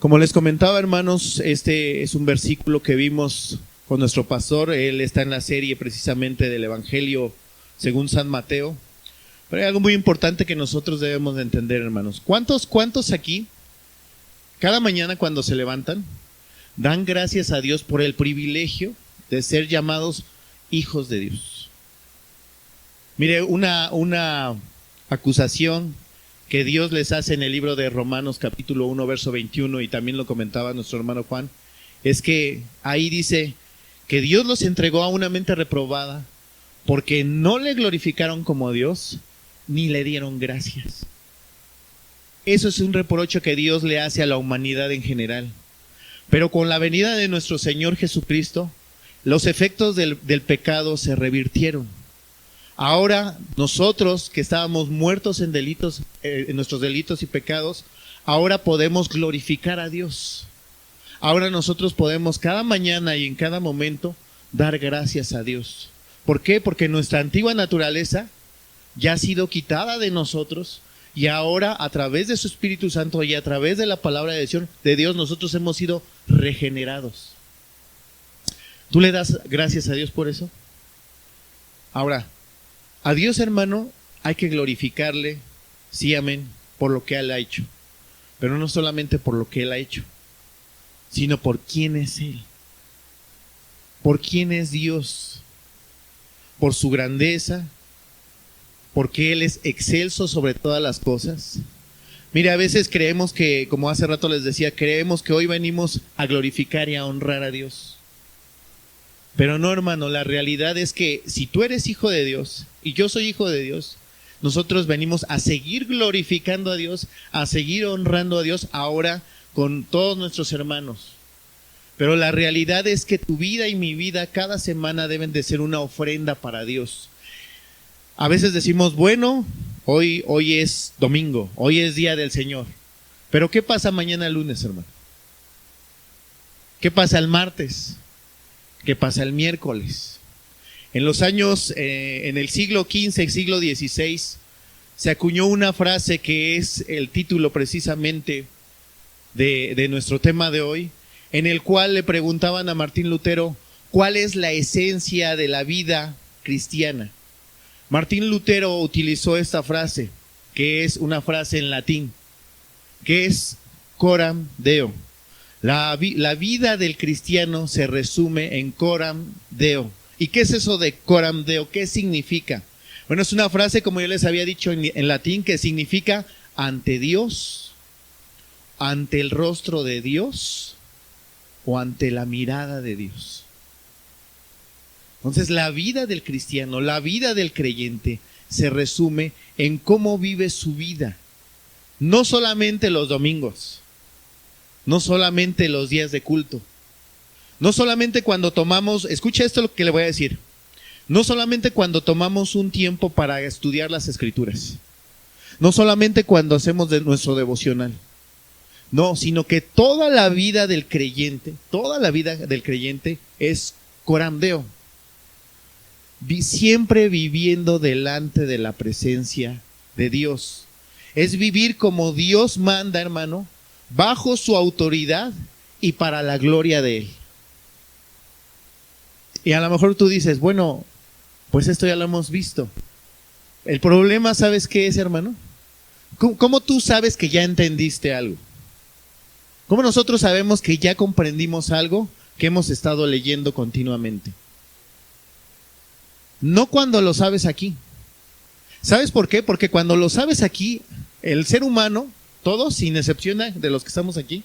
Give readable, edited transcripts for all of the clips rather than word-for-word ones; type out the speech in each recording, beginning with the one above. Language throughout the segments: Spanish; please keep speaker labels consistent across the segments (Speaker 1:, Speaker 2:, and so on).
Speaker 1: Como les comentaba, hermanos, este es un versículo que vimos con nuestro pastor. Él está en la serie precisamente del Evangelio según San Mateo. Pero hay algo muy importante que nosotros debemos de entender, hermanos. ¿Cuántos aquí, cada mañana cuando se levantan, dan gracias a Dios por el privilegio de ser llamados hijos de Dios? Mire, una acusación que Dios les hace en el libro de Romanos capítulo 1 verso 21, y también lo comentaba nuestro hermano Juan, es que ahí dice que Dios los entregó a una mente reprobada porque no le glorificaron como Dios ni le dieron gracias. Eso es un reproche que Dios le hace a la humanidad en general. Pero con la venida de nuestro Señor Jesucristo, los efectos del pecado se revirtieron. Ahora nosotros que estábamos muertos en delitos, en nuestros delitos y pecados, ahora podemos glorificar a Dios. Ahora nosotros podemos cada mañana y en cada momento dar gracias a Dios. ¿Por qué? Porque nuestra antigua naturaleza ya ha sido quitada de nosotros y ahora a través de su Espíritu Santo y a través de la palabra de Dios nosotros hemos sido regenerados. ¿Tú le das gracias a Dios por eso? Ahora, a Dios, hermano, hay que glorificarle, sí, amén, por lo que Él ha hecho. Pero no solamente por lo que Él ha hecho, sino por quién es Él. Por quién es Dios. Por su grandeza, porque Él es excelso sobre todas las cosas. Mire, a veces creemos que, como hace rato les decía, creemos que hoy venimos a glorificar y a honrar a Dios. Pero no, hermano, la realidad es que si tú eres hijo de Dios y yo soy hijo de Dios, nosotros venimos a seguir glorificando a Dios, a seguir honrando a Dios ahora con todos nuestros hermanos. Pero la realidad es que tu vida y mi vida cada semana deben de ser una ofrenda para Dios. A veces decimos, bueno, hoy es domingo, hoy es día del Señor. Pero ¿qué pasa mañana lunes, hermano? ¿Qué pasa el martes? ¿Qué pasa el miércoles? En los años, en el siglo XV, siglo XVI, se acuñó una frase que es el título precisamente de nuestro tema de hoy, en el cual le preguntaban a Martín Lutero, ¿cuál es la esencia de la vida cristiana? Martín Lutero utilizó esta frase, que es una frase en latín, que es coram Deo. La vida del cristiano se resume en coram Deo. ¿Y qué es eso de coram Deo? ¿Qué significa? Bueno, es una frase, como yo les había dicho en latín, que significa ante Dios, ante el rostro de Dios o ante la mirada de Dios. Entonces, la vida del cristiano, la vida del creyente, se resume en cómo vive su vida. No solamente los domingos, no solamente los días de culto, no solamente cuando tomamos, escucha esto lo que le voy a decir, no solamente cuando tomamos un tiempo para estudiar las Escrituras, no solamente cuando hacemos de nuestro devocional, no, sino que toda la vida del creyente es coram Deo. Siempre viviendo delante de la presencia de Dios. Es vivir como Dios manda, hermano, bajo su autoridad y para la gloria de Él. Y a lo mejor tú dices, bueno, pues esto ya lo hemos visto. El problema, ¿sabes qué es, hermano? ¿Cómo tú sabes que ya entendiste algo? ¿Cómo nosotros sabemos que ya comprendimos algo que hemos estado leyendo continuamente? No cuando lo sabes aquí. ¿Sabes por qué? Porque cuando lo sabes aquí, el ser humano, todos, sin excepción de los que estamos aquí,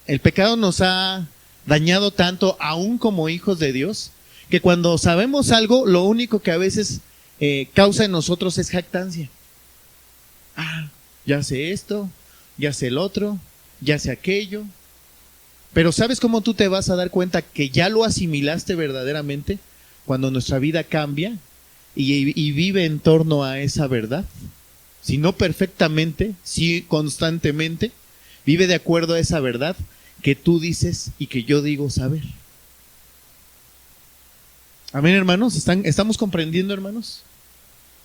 Speaker 1: el pecado nos ha dañado tanto, aún como hijos de Dios, que cuando sabemos algo, lo único que a veces causa en nosotros es jactancia. Ah, ya sé esto, ya sé el otro, ya sé aquello. Pero ¿sabes cómo tú te vas a dar cuenta que ya lo asimilaste verdaderamente? Cuando nuestra vida cambia y vive en torno a esa verdad. Si no perfectamente, si constantemente, vive de acuerdo a esa verdad que tú dices y que yo digo saber. Amén, hermanos. ¿Estamos comprendiendo, hermanos?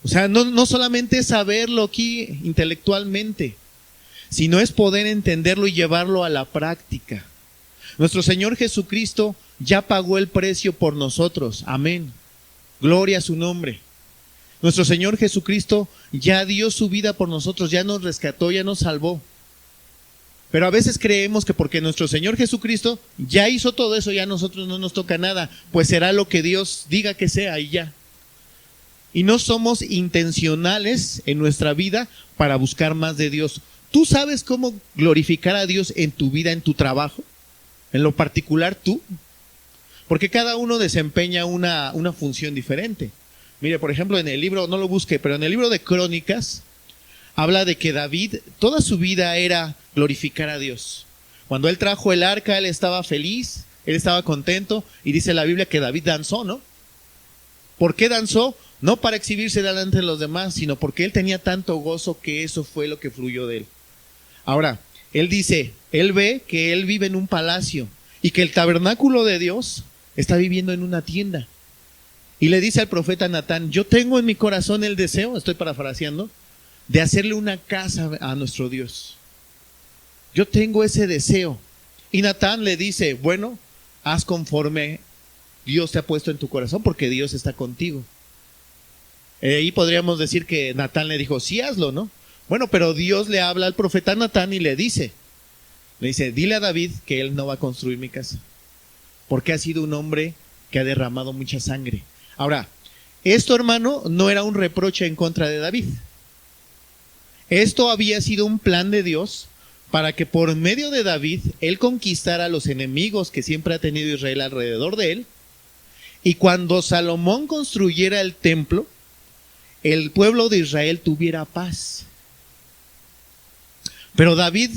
Speaker 1: O sea, no solamente saberlo aquí intelectualmente, sino es poder entenderlo y llevarlo a la práctica. Nuestro Señor Jesucristo ya pagó el precio por nosotros. Amén. Gloria a su nombre. Nuestro Señor Jesucristo ya dio su vida por nosotros, ya nos rescató, ya nos salvó. Pero a veces creemos que porque nuestro Señor Jesucristo ya hizo todo eso, ya a nosotros no nos toca nada, pues será lo que Dios diga que sea y ya. Y no somos intencionales en nuestra vida para buscar más de Dios. ¿Tú sabes cómo glorificar a Dios en tu vida, en tu trabajo? En lo particular tú. Porque cada uno desempeña una función diferente. Mire, por ejemplo, en el libro, no lo busque, pero en el libro de Crónicas, habla de que David, toda su vida era glorificar a Dios. Cuando él trajo el arca, él estaba feliz, él estaba contento, y dice la Biblia que David danzó, ¿no? ¿Por qué danzó? No para exhibirse delante de los demás, sino porque él tenía tanto gozo que eso fue lo que fluyó de él. Ahora, él dice, él ve que él vive en un palacio y que el tabernáculo de Dios está viviendo en una tienda. Y le dice al profeta Natán, yo tengo en mi corazón el deseo, estoy parafraseando, de hacerle una casa a nuestro Dios. Yo tengo ese deseo. Y Natán le dice, bueno, haz conforme Dios te ha puesto en tu corazón, porque Dios está contigo. Ahí podríamos decir que Natán le dijo, sí, hazlo, ¿no? Bueno, pero Dios le habla al profeta Natán y le dice, dile a David que él no va a construir mi casa, porque ha sido un hombre que ha derramado mucha sangre. Ahora, esto, hermano, no era un reproche en contra de David. Esto había sido un plan de Dios para que por medio de David él conquistara a los enemigos que siempre ha tenido Israel alrededor de él. Y cuando Salomón construyera el templo, el pueblo de Israel tuviera paz. Pero David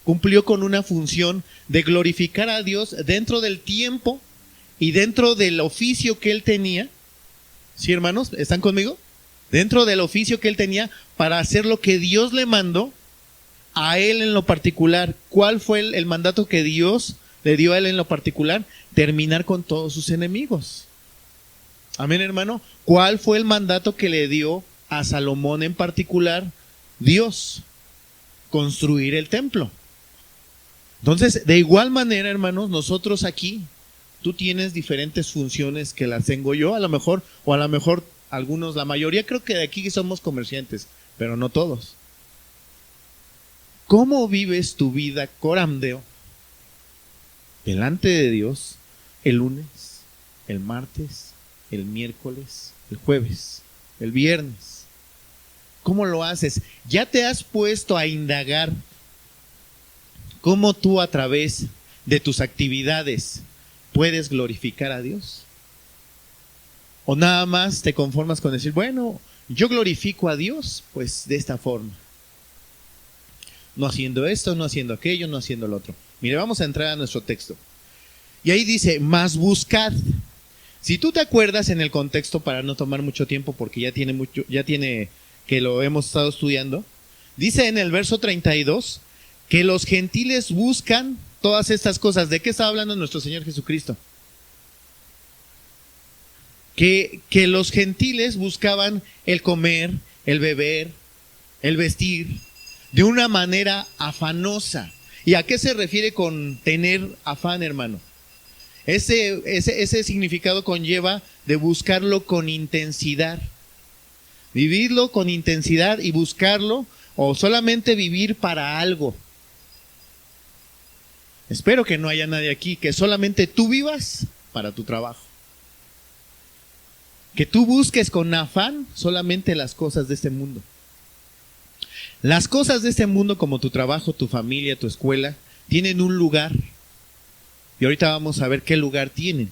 Speaker 1: cumplió con una función de glorificar a Dios dentro del tiempo y dentro del oficio que él tenía. ¿Sí, hermanos? ¿Están conmigo? Dentro del oficio que él tenía para hacer lo que Dios le mandó a él en lo particular. ¿Cuál fue el mandato que Dios le dio a él en lo particular? Terminar con todos sus enemigos. Amén, hermano. ¿Cuál fue el mandato que le dio a Salomón en particular Dios? Construir el templo. Entonces, de igual manera, hermanos, nosotros aquí, tú tienes diferentes funciones que las tengo yo, a lo mejor, o a lo mejor algunos, la mayoría creo que de aquí somos comerciantes, pero no todos. ¿Cómo vives tu vida, corandeo, delante de Dios el lunes, el martes, el miércoles, el jueves, el viernes? ¿Cómo lo haces? ¿Ya te has puesto a indagar cómo tú a través de tus actividades puedes glorificar a Dios? ¿O nada más te conformas con decir, bueno, yo glorifico a Dios pues de esta forma? No haciendo esto, no haciendo aquello, no haciendo lo otro. Mire, vamos a entrar a nuestro texto. Y ahí dice, mas buscad. Si tú te acuerdas en el contexto, para no tomar mucho tiempo porque ya tiene que lo hemos estado estudiando, dice en el verso 32 que los gentiles buscan todas estas cosas. ¿De qué está hablando nuestro Señor Jesucristo? Que los gentiles buscaban el comer, el beber, el vestir de una manera afanosa. ¿Y a qué se refiere con tener afán, hermano? Ese significado conlleva de buscarlo con intensidad. Vivirlo con intensidad y buscarlo, o solamente vivir para algo. Espero que no haya nadie aquí que solamente tú vivas para tu trabajo. Que tú busques con afán solamente las cosas de este mundo. Las cosas de este mundo, como tu trabajo, tu familia, tu escuela, tienen un lugar. Y ahorita vamos a ver qué lugar tienen.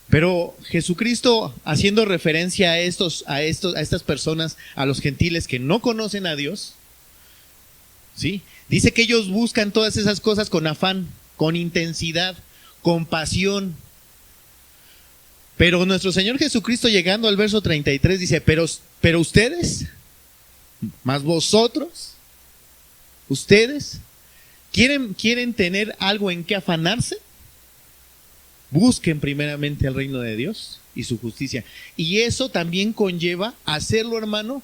Speaker 1: Pero Jesucristo, haciendo referencia a estas personas, a los gentiles que no conocen a Dios, ¿sí?, dice que ellos buscan todas esas cosas con afán, con intensidad, con pasión. Pero nuestro Señor Jesucristo, llegando al verso 33, dice, pero ustedes, más vosotros, ustedes, ¿quieren tener algo en qué afanarse? Busquen primeramente el reino de Dios y su justicia. Y eso también conlleva hacerlo, hermano,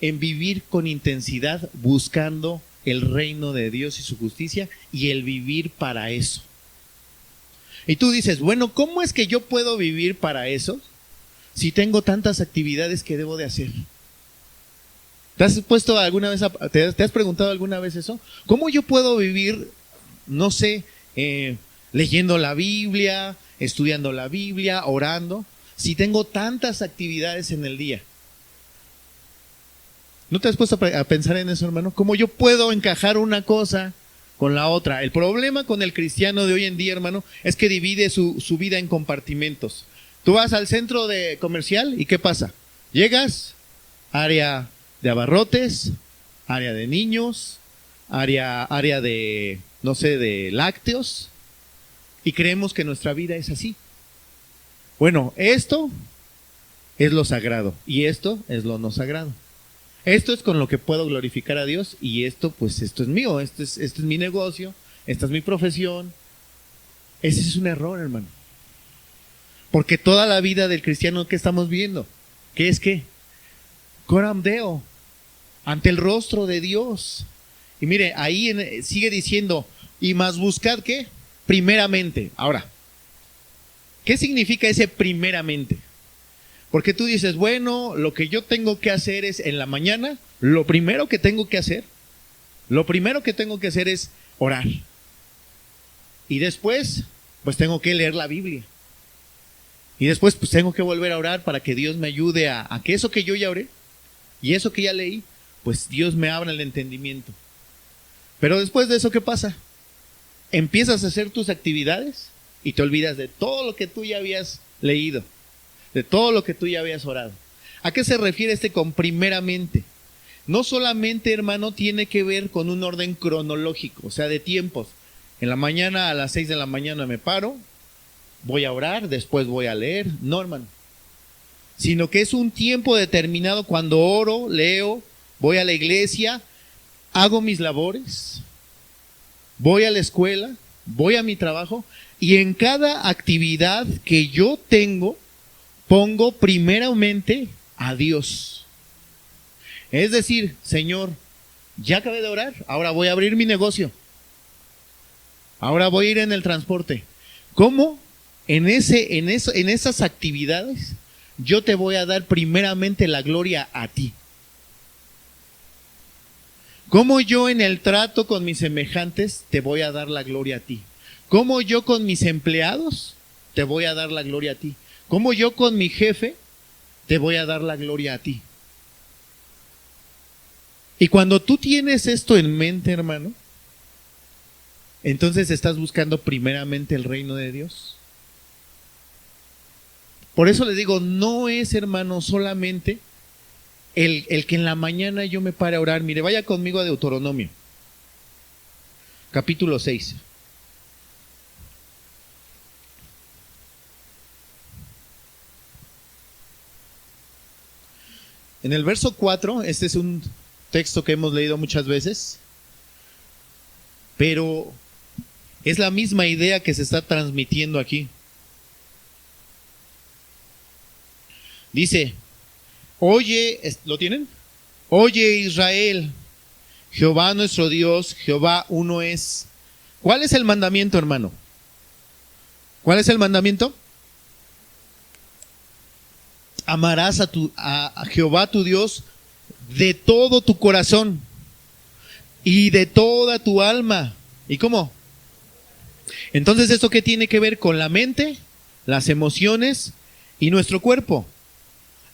Speaker 1: en vivir con intensidad, buscando el reino de Dios y su justicia y el vivir para eso. Y tú dices, bueno, ¿cómo es que yo puedo vivir para eso si tengo tantas actividades que debo de hacer? ¿Te has puesto alguna vez, te has preguntado alguna vez eso? ¿Cómo yo puedo vivir, no sé, leyendo la Biblia, estudiando la Biblia, orando, si tengo tantas actividades en el día? ¿No te has puesto a pensar en eso, hermano? ¿Cómo yo puedo encajar una cosa con la otra? El problema con el cristiano de hoy en día, hermano, es que divide su vida en compartimentos. Tú vas al centro comercial y ¿qué pasa? Llegas, área de abarrotes, área de niños, área de, no sé, de lácteos, y creemos que nuestra vida es así. Bueno, esto es lo sagrado y esto es lo no sagrado. Esto es con lo que puedo glorificar a Dios y esto, pues esto es mío, esto es mi negocio, esta es mi profesión. Ese es un error, hermano. Porque toda la vida del cristiano que estamos viendo, ¿qué es qué? Coram Deo, ante el rostro de Dios. Y mire, ahí sigue diciendo, y más buscad ¿qué? Primeramente. Ahora, ¿qué significa ese primeramente? Porque tú dices, bueno, lo que yo tengo que hacer es en la mañana, lo primero que tengo que hacer es orar. Y después, pues tengo que leer la Biblia. Y después, pues tengo que volver a orar para que Dios me ayude a que eso que yo ya oré y eso que ya leí, pues Dios me abra el entendimiento. Pero después de eso, ¿qué pasa? Empiezas a hacer tus actividades y te olvidas de todo lo que tú ya habías leído, de todo lo que tú ya habías orado. ¿A qué se refiere con primeramente? No solamente, hermano, tiene que ver con un orden cronológico, o sea, de tiempos. En la mañana, a las 6 de la mañana me paro, voy a orar, después voy a leer. No, hermano. Sino que es un tiempo determinado cuando oro, leo, voy a la iglesia, hago mis labores, voy a la escuela, voy a mi trabajo y en cada actividad que yo tengo, pongo primeramente a Dios. Es decir, Señor, ya acabé de orar, ahora voy a abrir mi negocio. Ahora voy a ir en el transporte. ¿Cómo? En esas actividades yo te voy a dar primeramente la gloria a ti. ¿Cómo yo en el trato con mis semejantes te voy a dar la gloria a ti? ¿Cómo yo con mis empleados te voy a dar la gloria a ti? ¿Cómo yo con mi jefe te voy a dar la gloria a ti? Y cuando tú tienes esto en mente, hermano, entonces estás buscando primeramente el reino de Dios. Por eso les digo, no es, hermano, solamente el que en la mañana yo me pare a orar. Mire, vaya conmigo a Deuteronomio, capítulo 6. En el verso 4, este es un texto que hemos leído muchas veces, pero es la misma idea que se está transmitiendo aquí. Dice, oye, ¿lo tienen? Oye Israel, Jehová nuestro Dios, Jehová uno es. ¿Cuál es el mandamiento, hermano? ¿Cuál es el mandamiento? Amarás a Jehová tu Dios de todo tu corazón y de toda tu alma. ¿Y cómo? Entonces, ¿esto qué tiene que ver con la mente, las emociones y nuestro cuerpo?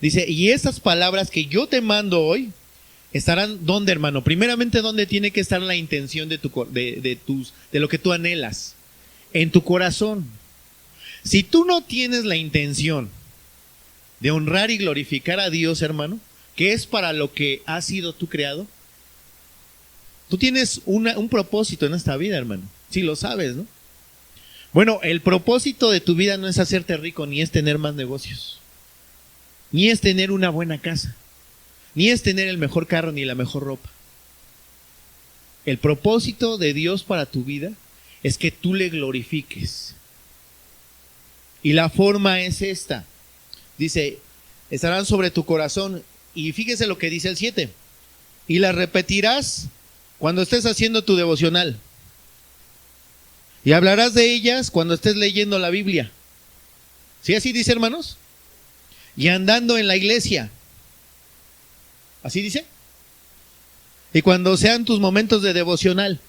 Speaker 1: Dice, y esas palabras que yo te mando hoy estarán ¿dónde, hermano? Primeramente, ¿dónde tiene que estar la intención de lo que tú anhelas? En tu corazón. Si tú no tienes la intención de honrar y glorificar a Dios, hermano, que es para lo que has sido tú creado, tú tienes un propósito en esta vida, hermano. Sí, lo sabes, ¿no? Bueno, el propósito de tu vida no es hacerte rico, ni es tener más negocios, ni es tener una buena casa, ni es tener el mejor carro, ni la mejor ropa. El propósito de Dios para tu vida es que tú le glorifiques. Y la forma es esta. Dice, estarán sobre tu corazón. Y fíjese lo que dice el 7. Y las repetirás cuando estés haciendo tu devocional. Y hablarás de ellas cuando estés leyendo la Biblia. ¿Sí así dice, hermanos? Y andando en la iglesia. ¿Así dice? Y cuando sean tus momentos de devocional.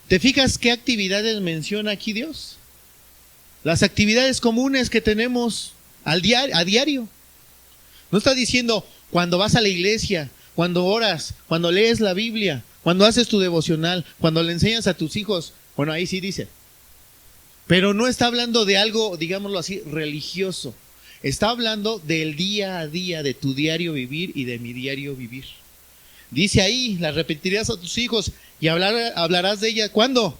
Speaker 1: ¿Te fijas qué actividades menciona aquí Dios? Las actividades comunes que tenemos a diario. No está diciendo cuando vas a la iglesia, cuando oras, cuando lees la Biblia, cuando haces tu devocional, cuando le enseñas a tus hijos. Bueno, ahí sí dice. Pero no está hablando de algo, digámoslo así, religioso. Está hablando del día a día, de tu diario vivir y de mi diario vivir. Dice ahí, las repetirás a tus hijos y hablarás de ella. ¿Cuándo?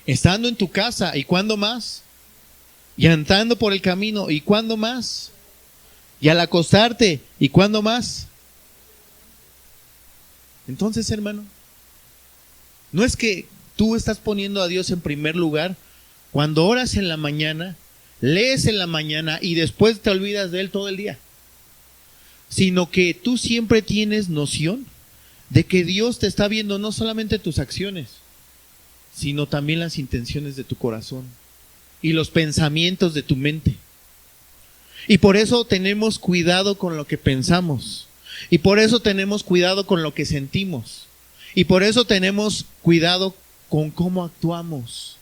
Speaker 1: Estando en tu casa. ¿Y cuándo más? Y andando por el camino. ¿Y cuándo más? Y al acostarte. ¿Y cuándo más? Entonces, hermano, no es que tú estás poniendo a Dios en primer lugar cuando oras en la mañana, lees en la mañana y después te olvidas de Él todo el día, sino que tú siempre tienes noción de que Dios te está viendo no solamente tus acciones, sino también las intenciones de tu corazón y los pensamientos de tu mente. Y por eso tenemos cuidado con lo que pensamos, y por eso tenemos cuidado con lo que sentimos, y por eso tenemos cuidado con cómo actuamos.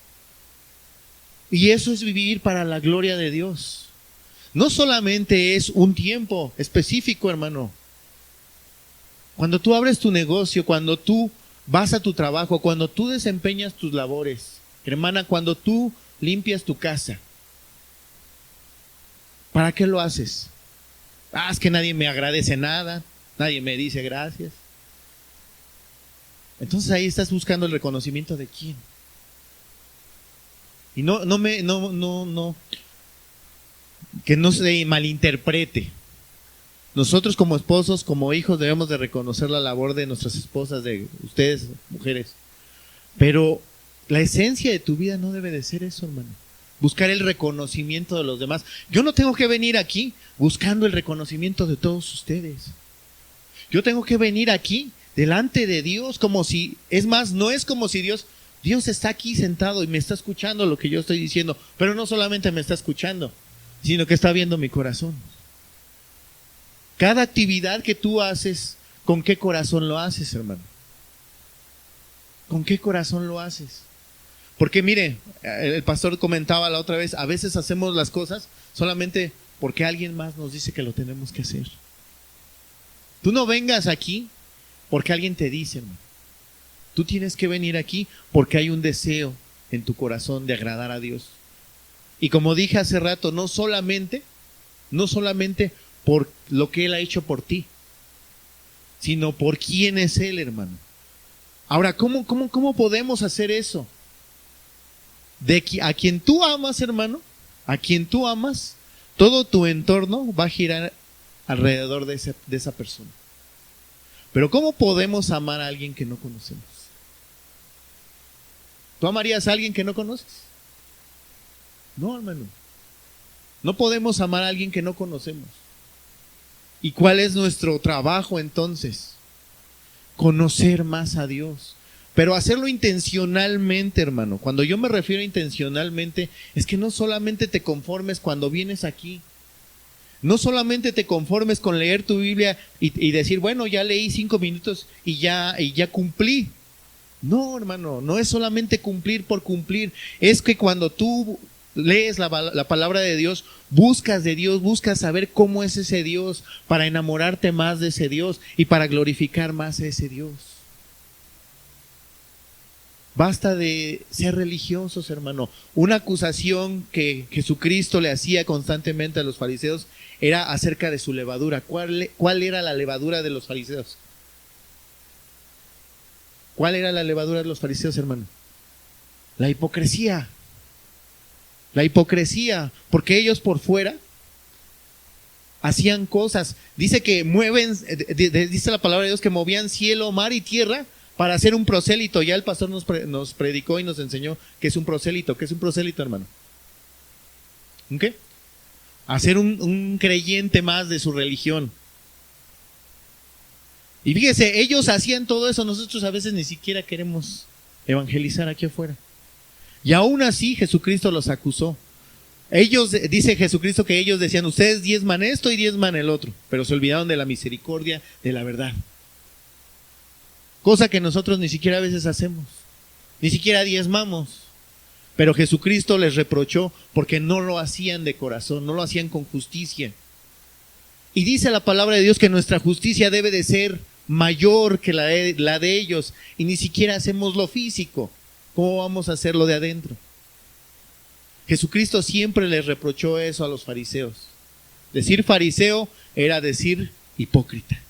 Speaker 1: Y eso es vivir para la gloria de Dios. No solamente es un tiempo específico, hermano. Cuando tú abres tu negocio, cuando tú vas a tu trabajo, cuando tú desempeñas tus labores, hermana, cuando tú limpias tu casa, ¿para qué lo haces? Es que nadie me agradece nada, nadie me dice gracias. Entonces ahí estás buscando el reconocimiento de quién. Y que no se malinterprete. Nosotros como esposos, como hijos, debemos de reconocer la labor de nuestras esposas, de ustedes, mujeres. Pero la esencia de tu vida no debe de ser eso, hermano. Buscar el reconocimiento de los demás. Yo no tengo que venir aquí buscando el reconocimiento de todos ustedes. Yo tengo que venir aquí delante de Dios como si, es más, no es como si Dios está aquí sentado y me está escuchando lo que yo estoy diciendo, pero no solamente me está escuchando, sino que está viendo mi corazón. Cada actividad que tú haces, ¿con qué corazón lo haces, hermano? ¿Con qué corazón lo haces? Porque mire, el pastor comentaba la otra vez, a veces hacemos las cosas solamente porque alguien más nos dice que lo tenemos que hacer. Tú no vengas aquí porque alguien te dice, hermano. Tú tienes que venir aquí porque hay un deseo en tu corazón de agradar a Dios. Y como dije hace rato, no solamente por lo que Él ha hecho por ti, sino por quién es Él, hermano. Ahora, ¿cómo podemos hacer eso? A quien tú amas, hermano, a quien tú amas, todo tu entorno va a girar alrededor de esa persona. Pero ¿cómo podemos amar a alguien que no conocemos? ¿Tú amarías a alguien que no conoces? No, hermano. No podemos amar a alguien que no conocemos. ¿Y cuál es nuestro trabajo entonces? Conocer más a Dios. Pero hacerlo intencionalmente, hermano. Cuando yo me refiero a intencionalmente, es que no solamente te conformes cuando vienes aquí. No solamente te conformes con leer tu Biblia y decir, bueno, ya leí 5 minutos y ya cumplí. No, hermano, no es solamente cumplir por cumplir. Es que cuando tú lees la palabra de Dios, buscas de Dios, buscas saber cómo es ese Dios para enamorarte más de ese Dios y para glorificar más a ese Dios. Basta de ser religiosos, hermano. Una acusación que Jesucristo le hacía constantemente a los fariseos era acerca de su levadura. ¿Cuál era la levadura de los fariseos? ¿Cuál era la levadura de los fariseos, hermano? La hipocresía. La hipocresía, porque ellos por fuera hacían cosas. Dice que dice la palabra de Dios que movían cielo, mar y tierra para hacer un prosélito. Ya el pastor nos predicó y nos enseñó que es un prosélito. ¿Qué es un prosélito, hermano? ¿Un qué? Hacer un creyente más de su religión. Y fíjese, ellos hacían todo eso, nosotros a veces ni siquiera queremos evangelizar aquí afuera. Y aún así Jesucristo los acusó. Ellos, dice Jesucristo que ellos decían, ustedes diezman esto y diezman el otro, pero se olvidaron de la misericordia, de la verdad. Cosa que nosotros ni siquiera a veces hacemos, ni siquiera diezmamos. Pero Jesucristo les reprochó porque no lo hacían de corazón, no lo hacían con justicia. Y dice la palabra de Dios que nuestra justicia debe de ser mayor que la de ellos, y ni siquiera hacemos lo físico. ¿Cómo vamos a hacer lo de adentro? Jesucristo siempre les reprochó eso a los fariseos. Decir fariseo era decir hipócrita.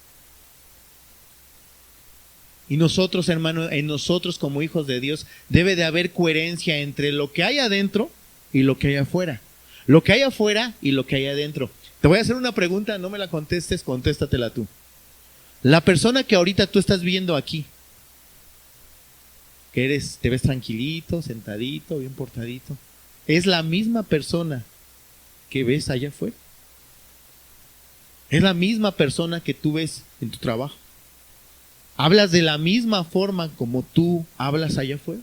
Speaker 1: Y nosotros, hermano, en nosotros como hijos de Dios debe de haber coherencia entre lo que hay adentro y lo que hay afuera. Lo que hay afuera y lo que hay adentro. Te voy a hacer una pregunta, no me la contestes, contéstatela tú. La persona que ahorita tú estás viendo aquí, que te ves tranquilito, sentadito, bien portadito, ¿es la misma persona que ves allá afuera? ¿Es la misma persona que tú ves en tu trabajo? ¿Hablas de la misma forma como tú hablas allá afuera?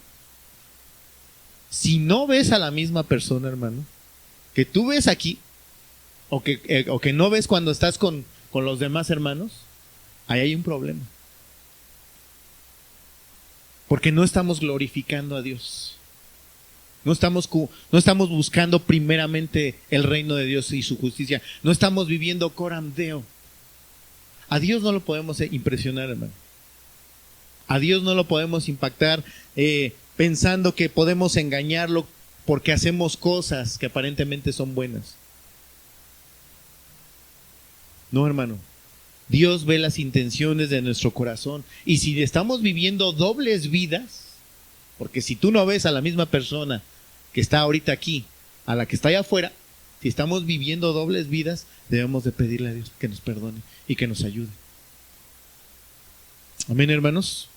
Speaker 1: Si no ves a la misma persona, hermano, que tú ves aquí, o que no ves cuando estás con los demás hermanos, ahí hay un problema. Porque no estamos glorificando a Dios. No estamos buscando primeramente el reino de Dios y su justicia. No estamos viviendo coram Deo. A Dios no lo podemos impresionar, hermano. A Dios no lo podemos impactar pensando que podemos engañarlo porque hacemos cosas que aparentemente son buenas. No, hermano. Dios ve las intenciones de nuestro corazón. Y si estamos viviendo dobles vidas, porque si tú no ves a la misma persona que está ahorita aquí, a la que está allá afuera, si estamos viviendo dobles vidas, debemos de pedirle a Dios que nos perdone y que nos ayude. Amén, hermanos.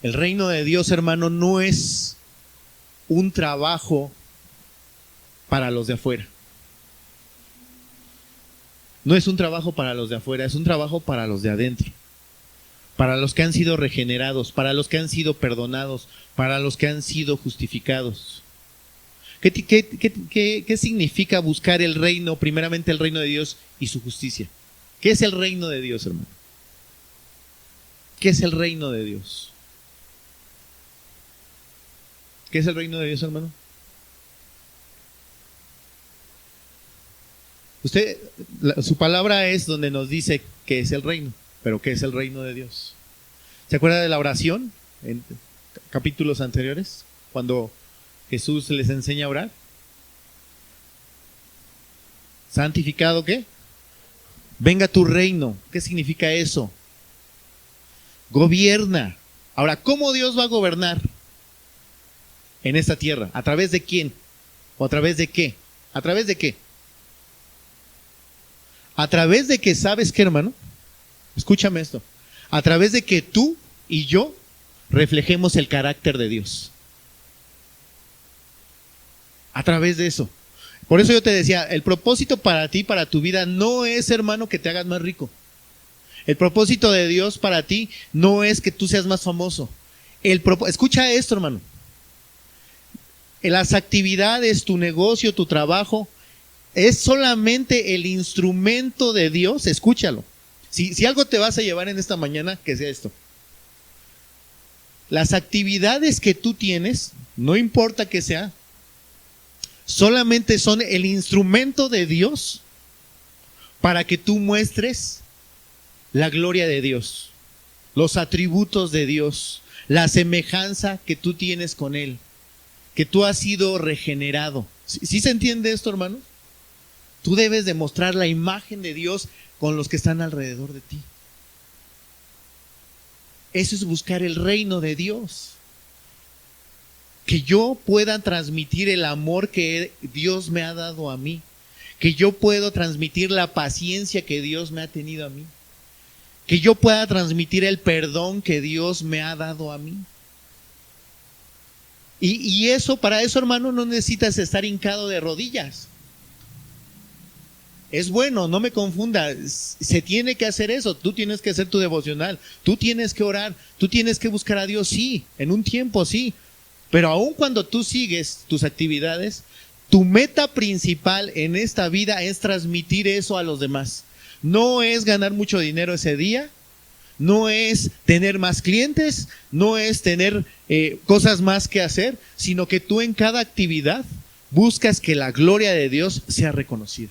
Speaker 1: El reino de Dios, hermano, no es un trabajo para los de afuera. No es un trabajo para los de afuera, es un trabajo para los de adentro. Para los que han sido regenerados, para los que han sido perdonados, para los que han sido justificados. ¿Qué significa buscar el reino, primeramente el reino de Dios y su justicia? ¿Qué es el reino de Dios, hermano? ¿Qué es el reino de Dios? ¿Qué es el reino de Dios, hermano? Su palabra es donde nos dice qué es el reino, pero ¿qué es el reino de Dios? ¿Se acuerda de la oración en capítulos anteriores? Cuando Jesús les enseña a orar. ¿Santificado qué? Venga tu reino. ¿Qué significa eso? Gobierna. Ahora, ¿cómo Dios va a gobernar en esta tierra? ¿A través de quién? ¿O a través de qué? ¿A través de qué? A través de que, ¿sabes qué, hermano? Escúchame esto. A través de que tú y yo reflejemos el carácter de Dios. A través de eso. Por eso yo te decía, el propósito para ti, para tu vida, no es, hermano, que te hagas más rico. El propósito de Dios para ti no es que tú seas más famoso. Escucha esto, hermano. En las actividades, tu negocio, tu trabajo, es solamente el instrumento de Dios. Escúchalo. Si algo te vas a llevar en esta mañana, que sea esto. Las actividades que tú tienes, no importa que sea, solamente son el instrumento de Dios para que tú muestres la gloria de Dios, los atributos de Dios, la semejanza que tú tienes con Él, que tú has sido regenerado. ¿Sí se entiende esto, hermano? Tú debes demostrar la imagen de Dios con los que están alrededor de ti. Eso es buscar el reino de Dios. Que yo pueda transmitir el amor que Dios me ha dado a mí. Que yo pueda transmitir la paciencia que Dios me ha tenido a mí. Que yo pueda transmitir el perdón que Dios me ha dado a mí. Y eso, para eso, hermano, no necesitas estar hincado de rodillas. Es bueno, no me confunda, se tiene que hacer eso, tú tienes que hacer tu devocional, tú tienes que orar, tú tienes que buscar a Dios, sí, en un tiempo sí, pero aun cuando tú sigues tus actividades, tu meta principal en esta vida es transmitir eso a los demás. No es ganar mucho dinero ese día, no es tener más clientes, no es tener cosas más que hacer, sino que tú en cada actividad buscas que la gloria de Dios sea reconocida.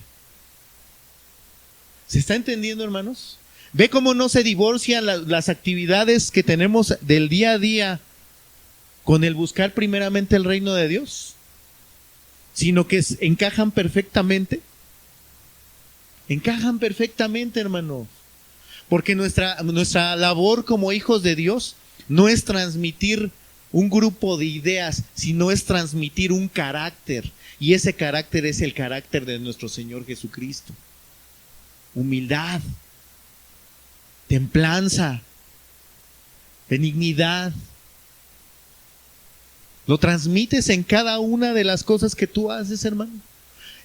Speaker 1: ¿Se está entendiendo, hermanos? ¿Ve cómo no se divorcian las actividades que tenemos del día a día con el buscar primeramente el reino de Dios? Sino que encajan perfectamente. Encajan perfectamente, hermanos. Porque nuestra labor como hijos de Dios no es transmitir un grupo de ideas, sino es transmitir un carácter. Y ese carácter es el carácter de nuestro Señor Jesucristo. Humildad, templanza, benignidad. Lo transmites en cada una de las cosas que tú haces, hermano.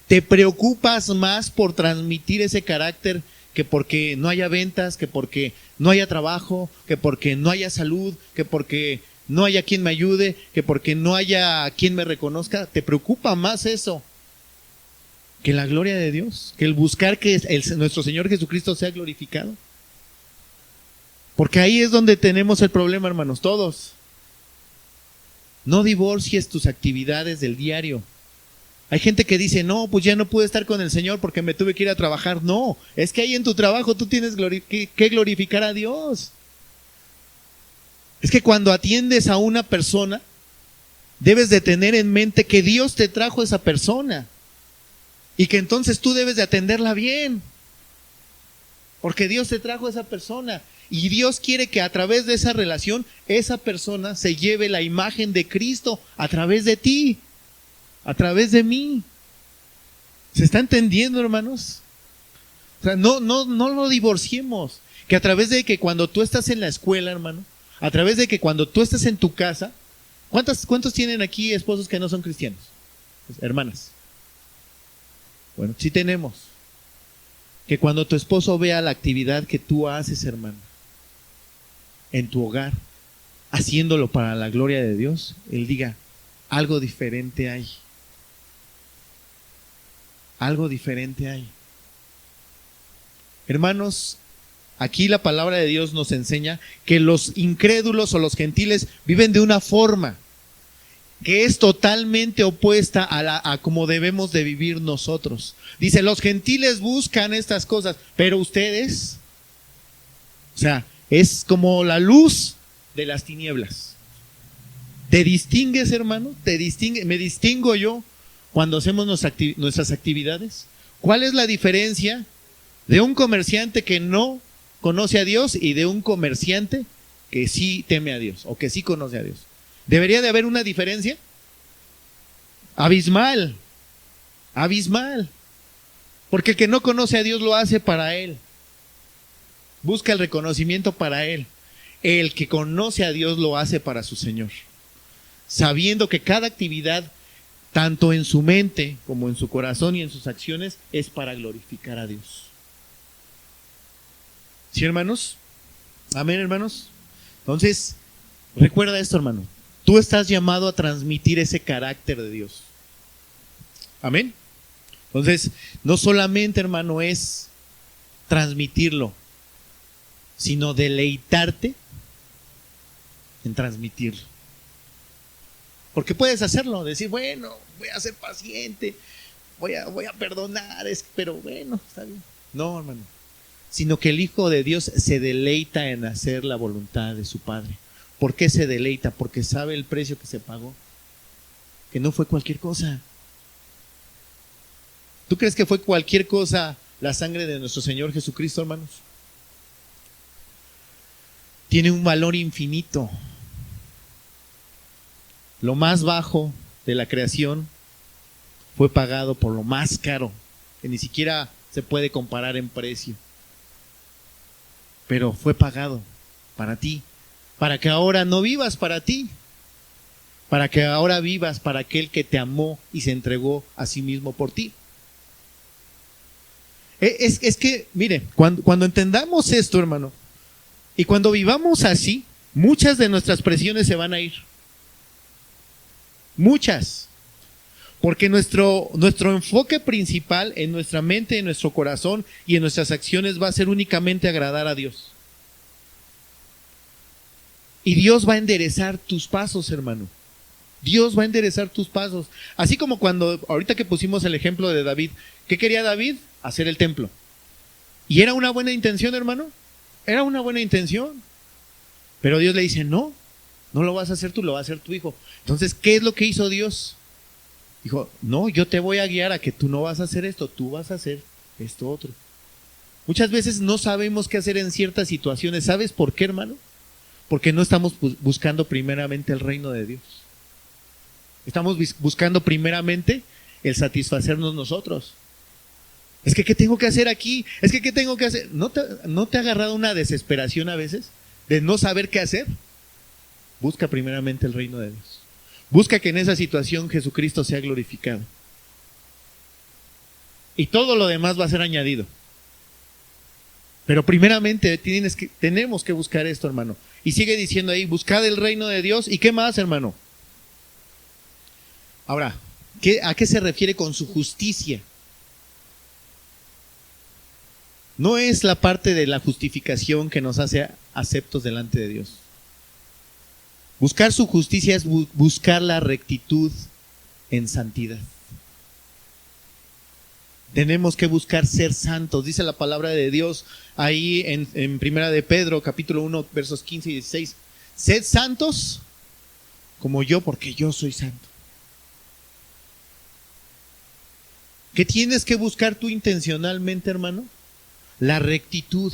Speaker 1: Te preocupas más por transmitir ese carácter que porque no haya ventas, que porque no haya trabajo, que porque no haya salud, que porque no haya quien me ayude, que porque no haya quien me reconozca. Te preocupa más eso que la gloria de Dios, que el buscar que nuestro Señor Jesucristo sea glorificado. Porque ahí es donde tenemos el problema, hermanos, todos. No divorcies tus actividades del diario. Hay gente que dice, no, pues ya no pude estar con el Señor porque me tuve que ir a trabajar. No, es que ahí en tu trabajo tú tienes que glorificar a Dios. Es que cuando atiendes a una persona, debes de tener en mente que Dios te trajo a esa persona. Y que entonces tú debes de atenderla bien. Porque Dios te trajo a esa persona. Y Dios quiere que a través de esa relación, esa persona se lleve la imagen de Cristo a través de ti, a través de mí. ¿Se está entendiendo, hermanos? O sea, no lo divorciemos. Que a través de que cuando tú estás en la escuela, hermano, a través de que cuando tú estás en tu casa, ¿cuántos tienen aquí esposos que no son cristianos? Pues, hermanas. Bueno, sí tenemos. Que cuando tu esposo vea la actividad que tú haces, hermano, en tu hogar, haciéndolo para la gloria de Dios, él diga, algo diferente hay. Algo diferente hay. Hermanos, aquí la palabra de Dios nos enseña que los incrédulos o los gentiles viven de una forma que es totalmente opuesta a como debemos de vivir nosotros. Dice, los gentiles buscan estas cosas, pero ustedes, o sea, es como la luz de las tinieblas. ¿Te distingues, hermano? ¿Me distingo yo cuando hacemos nuestras actividades? ¿Cuál es la diferencia de un comerciante que no conoce a Dios y de un comerciante que sí teme a Dios o que sí conoce a Dios? ¿Debería de haber una diferencia? Abismal. Abismal. Porque el que no conoce a Dios lo hace para él. Busca el reconocimiento para él. El que conoce a Dios lo hace para su Señor. Sabiendo que cada actividad, tanto en su mente como en su corazón y en sus acciones, es para glorificar a Dios. ¿Sí, hermanos? Amén, hermanos. Entonces, recuerda esto, hermano. Tú estás llamado a transmitir ese carácter de Dios. Amén. Entonces, no solamente, hermano, es transmitirlo, sino deleitarte en transmitirlo. Porque puedes hacerlo, decir, bueno, voy a ser paciente, voy a perdonar, pero bueno, está bien. No, hermano. Sino que el Hijo de Dios se deleita en hacer la voluntad de su Padre. ¿Por qué se deleita? Porque sabe el precio que se pagó. Que no fue cualquier cosa. ¿Tú crees que fue cualquier cosa la sangre de nuestro Señor Jesucristo, hermanos? Tiene un valor infinito. Lo más bajo de la creación fue pagado por lo más caro, que ni siquiera se puede comparar en precio. Pero fue pagado para ti. Para que ahora no vivas para ti, para que ahora vivas para aquel que te amó y se entregó a sí mismo por ti. Es que, mire, cuando entendamos esto, hermano, y cuando vivamos así, muchas de nuestras presiones se van a ir. Muchas. Porque nuestro enfoque principal en nuestra mente, en nuestro corazón y en nuestras acciones va a ser únicamente agradar a Dios. Y Dios va a enderezar tus pasos, hermano. Dios va a enderezar tus pasos. Así como cuando, ahorita que pusimos el ejemplo de David, ¿qué quería David? Hacer el templo. ¿Y era una buena intención, hermano? Era una buena intención. Pero Dios le dice, no lo vas a hacer tú, lo va a hacer tu hijo. Entonces, ¿qué es lo que hizo Dios? Dijo, no, yo te voy a guiar a que tú no vas a hacer esto, tú vas a hacer esto otro. Muchas veces no sabemos qué hacer en ciertas situaciones. ¿Sabes por qué, hermano? Porque no estamos buscando primeramente el reino de Dios. Estamos buscando primeramente el satisfacernos nosotros. Es que, ¿qué tengo que hacer aquí? Es que, ¿qué tengo que hacer? ¿No te ha agarrado una desesperación a veces de no saber qué hacer? Busca primeramente el reino de Dios. Busca que en esa situación Jesucristo sea glorificado. Y todo lo demás va a ser añadido. Pero primeramente tenemos que buscar esto, hermano. Y sigue diciendo ahí, buscad el reino de Dios. ¿Y qué más, hermano? Ahora, ¿a qué se refiere con su justicia? No es la parte de la justificación que nos hace aceptos delante de Dios. Buscar su justicia es buscar la rectitud en santidad. Tenemos que buscar ser santos. Dice la palabra de Dios ahí en Primera de Pedro, capítulo 1, versos 15 y 16. Sed santos como yo, porque yo soy santo. ¿Qué tienes que buscar tú intencionalmente, hermano? La rectitud.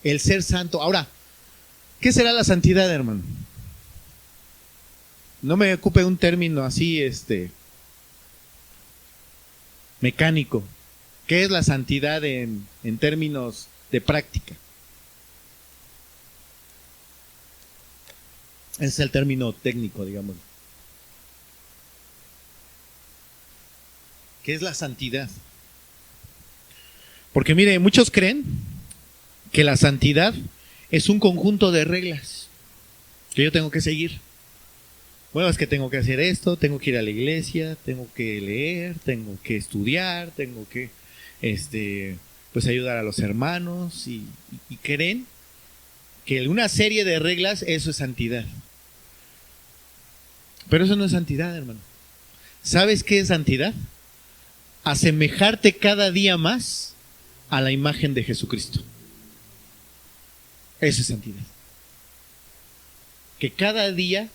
Speaker 1: El ser santo. Ahora, ¿qué será la santidad, hermano? No me ocupe un término así, mecánico. ¿Qué es la santidad en términos de práctica? Ese es el término técnico, digamos. ¿Qué es la santidad? Porque mire, muchos creen que la santidad es un conjunto de reglas que yo tengo que seguir. Bueno, es que tengo que hacer esto, tengo que ir a la iglesia, tengo que leer, tengo que estudiar, tengo que pues ayudar a los hermanos y creen que una serie de reglas, eso es santidad. Pero eso no es santidad, hermano. ¿Sabes qué es santidad? Asemejarte cada día más a la imagen de Jesucristo. Eso es santidad. Que cada día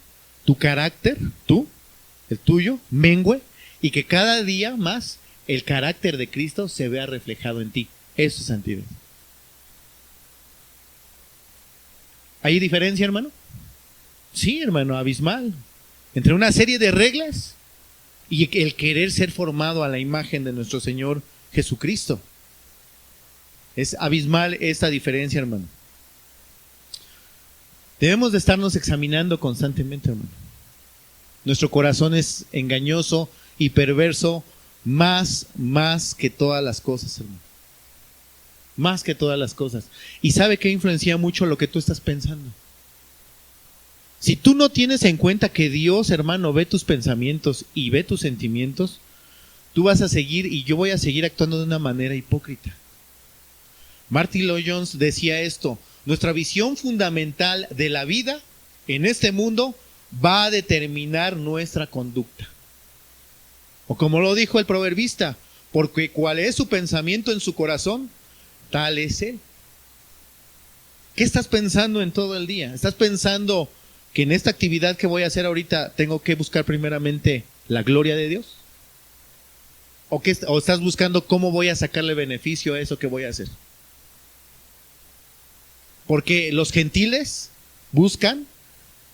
Speaker 1: tu carácter, el tuyo, mengue, y que cada día más el carácter de Cristo se vea reflejado en ti. Eso es santidad. ¿Hay diferencia, hermano? Sí, hermano, abismal. Entre una serie de reglas y el querer ser formado a la imagen de nuestro Señor Jesucristo. Es abismal esta diferencia, hermano. Debemos de estarnos examinando constantemente, hermano. Nuestro corazón es engañoso y perverso más que todas las cosas, hermano. Más que todas las cosas. ¿Y sabe qué influencia mucho lo que tú estás pensando? Si tú no tienes en cuenta que Dios, hermano, ve tus pensamientos y ve tus sentimientos, tú vas a seguir y yo voy a seguir actuando de una manera hipócrita. Martin Lloyd-Jones decía esto: nuestra visión fundamental de la vida en este mundo va a determinar nuestra conducta. O como lo dijo el proverbista, porque cuál es su pensamiento en su corazón, tal es él. ¿Qué estás pensando en todo el día? ¿Estás pensando que en esta actividad que voy a hacer ahorita tengo que buscar primeramente la gloria de Dios? ¿O estás buscando cómo voy a sacarle beneficio a eso que voy a hacer? Porque los gentiles buscan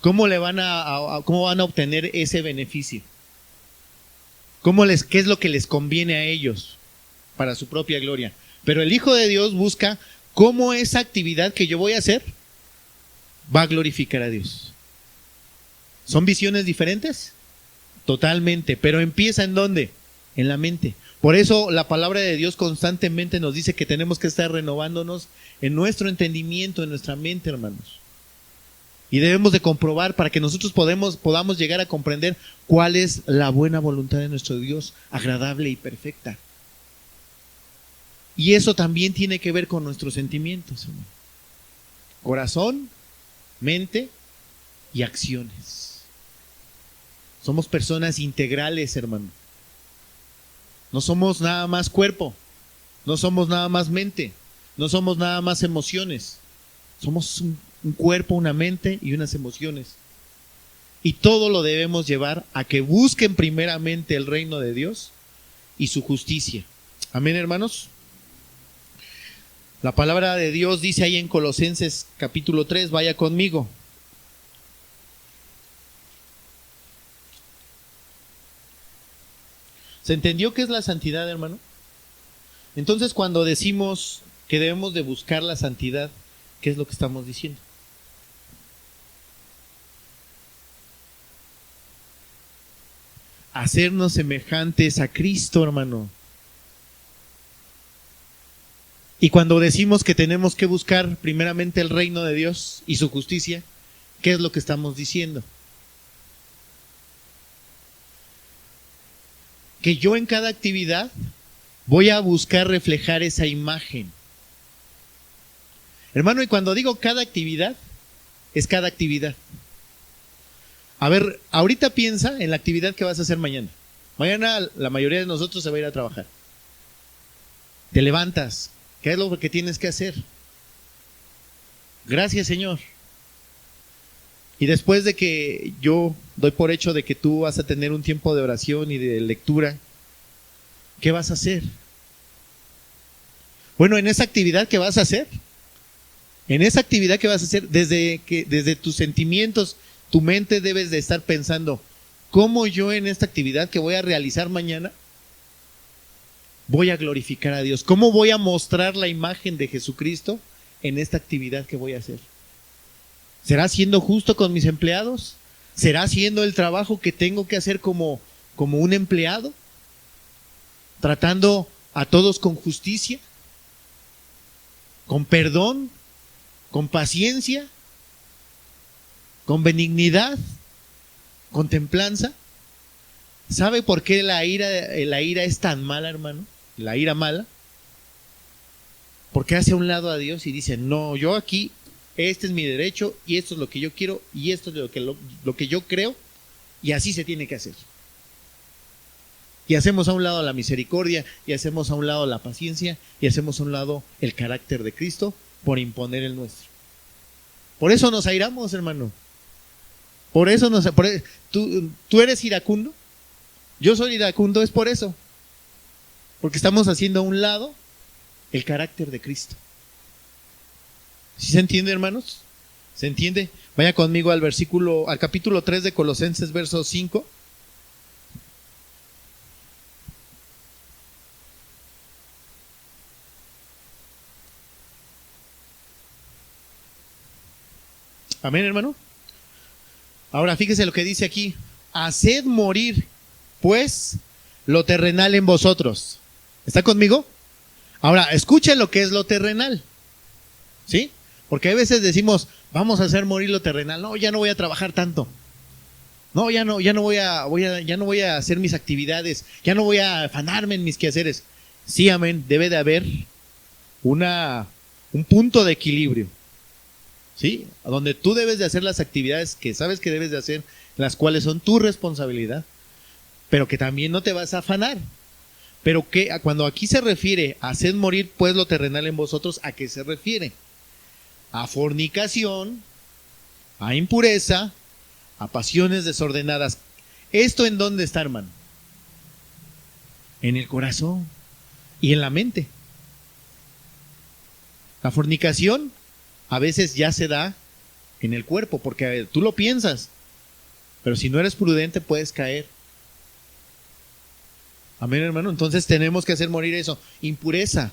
Speaker 1: cómo van a obtener ese beneficio. ¿Qué es lo que les conviene a ellos para su propia gloria? Pero el Hijo de Dios busca cómo esa actividad que yo voy a hacer va a glorificar a Dios. ¿Son visiones diferentes? Totalmente. Pero empieza ¿en dónde? en la mente. Por eso la palabra de Dios constantemente nos dice que tenemos que estar renovándonos en nuestro entendimiento, en nuestra mente, hermanos. Y debemos de comprobar para que nosotros podamos llegar a comprender cuál es la buena voluntad de nuestro Dios, agradable y perfecta. Y eso también tiene que ver con nuestros sentimientos, hermano. Corazón, mente y acciones. Somos personas integrales, hermano. No somos nada más cuerpo, no somos nada más mente, no somos nada más emociones. Somos un cuerpo, una mente y unas emociones. Y todo lo debemos llevar a que busquen primeramente el reino de Dios y su justicia. Amén, hermanos. La palabra de Dios dice ahí en Colosenses capítulo 3, vaya conmigo. ¿Se entendió qué es la santidad, hermano? Entonces, cuando decimos que debemos de buscar la santidad, ¿qué es lo que estamos diciendo? Hacernos semejantes a Cristo, hermano. Y cuando decimos que tenemos que buscar primeramente el reino de Dios y su justicia, ¿qué es lo que estamos diciendo? Que yo en cada actividad voy a buscar reflejar esa imagen. Hermano, y cuando digo cada actividad, es cada actividad. A ver, ahorita piensa en la actividad que vas a hacer mañana. Mañana la mayoría de nosotros se va a ir a trabajar. Te levantas. ¿Qué es lo que tienes que hacer? Gracias, Señor. Y después de que yo doy por hecho de que tú vas a tener un tiempo de oración y de lectura, ¿qué vas a hacer? Bueno, en esa actividad que vas a hacer, desde tus sentimientos, tu mente debes de estar pensando, ¿cómo yo en esta actividad que voy a realizar mañana voy a glorificar a Dios? ¿Cómo voy a mostrar la imagen de Jesucristo en esta actividad que voy a hacer? ¿Será siendo justo con mis empleados? ¿Será haciendo el trabajo que tengo que hacer como un empleado? ¿Tratando a todos con justicia? ¿Con perdón? ¿Con paciencia? ¿Con benignidad? ¿Con templanza? ¿Sabe por qué la ira es tan mala, hermano? La ira mala. Porque hace a un lado a Dios y dice, no, yo aquí, este es mi derecho y esto es lo que yo quiero y esto es lo que yo creo y así se tiene que hacer. Y hacemos a un lado la misericordia y hacemos a un lado la paciencia y hacemos a un lado el carácter de Cristo por imponer el nuestro. Por eso nos airamos, hermano. ¿Tú eres iracundo? Yo soy iracundo, es por eso. Porque estamos haciendo a un lado el carácter de Cristo. ¿Sí se entiende, hermanos? ¿Se entiende? Vaya conmigo al capítulo 3 de Colosenses, verso 5. Amén, hermano. Ahora fíjese lo que dice aquí. Haced morir, pues, lo terrenal en vosotros. ¿Está conmigo? Ahora, escuchen lo que es lo terrenal. ¿Sí? Porque a veces decimos, vamos a hacer morir lo terrenal. No, ya no voy a trabajar tanto. No, ya no voy a hacer mis actividades. Ya no voy a afanarme en mis quehaceres. Sí, amén. Debe de haber un punto de equilibrio. ¿Sí? Donde tú debes de hacer las actividades que sabes que debes de hacer, las cuales son tu responsabilidad, pero que también no te vas a afanar. Pero que cuando aquí se refiere a hacer morir pues lo terrenal en vosotros, ¿a qué se refiere? A fornicación, a impureza, a pasiones desordenadas. ¿Esto en dónde está, hermano? En el corazón y en la mente. La fornicación a veces ya se da en el cuerpo, porque tú lo piensas, pero si no eres prudente puedes caer. Amén, hermano. Entonces tenemos que hacer morir eso. Impureza.